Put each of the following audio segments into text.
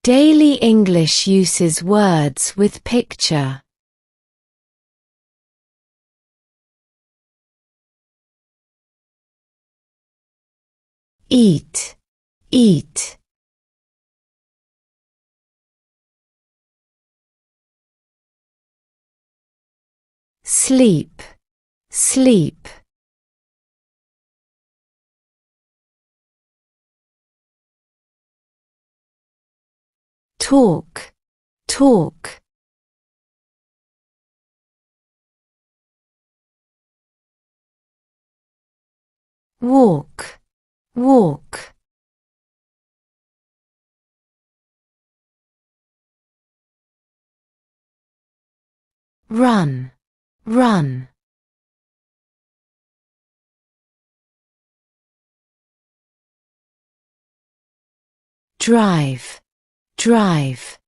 Daily English uses words with picture. Eat, eat. Sleep, sleep. Talk, talk. Walk, walk. Run, run. Drive, drive.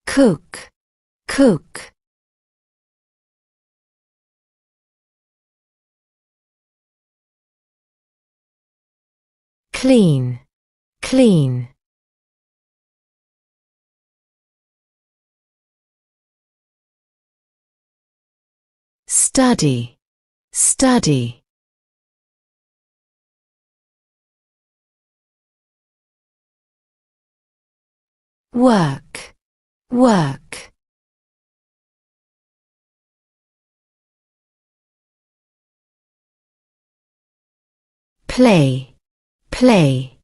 Cook, cook. Clean, clean. Study, study. Work, work. Play, play.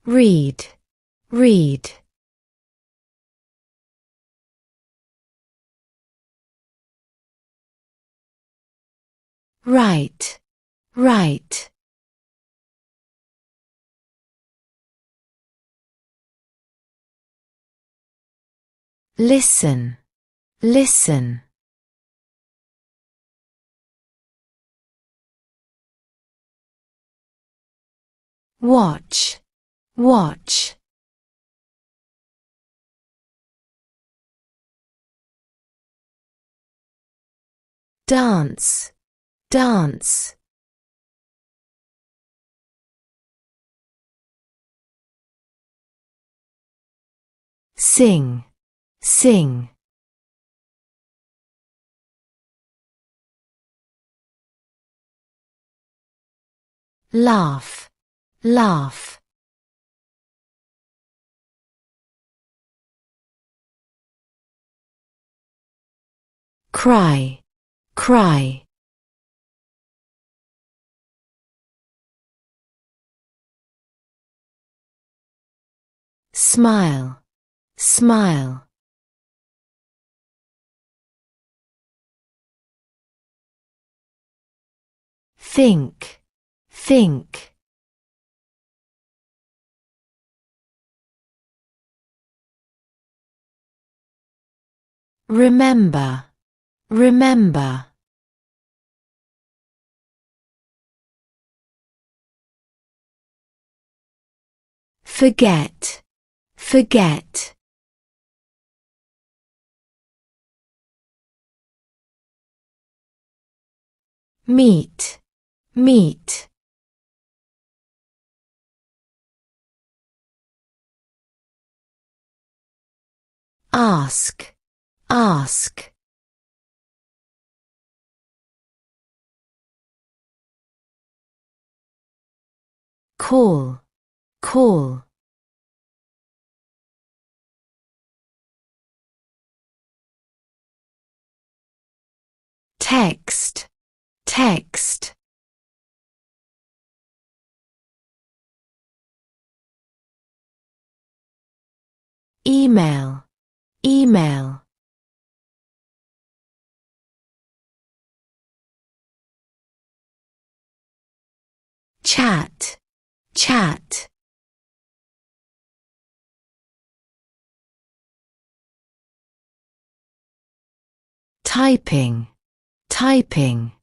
Read, read. Write, write. Listen, listen. Watch, watch. Dance, dance. Sing, sing. Laugh, laugh. Cry, cry. Smile, smile. Think, think. Remember, remember. Forget, forget. Meet, meet. Ask, ask. Call, call. Text, text. Email, email. Chat, chat. Typing, typing.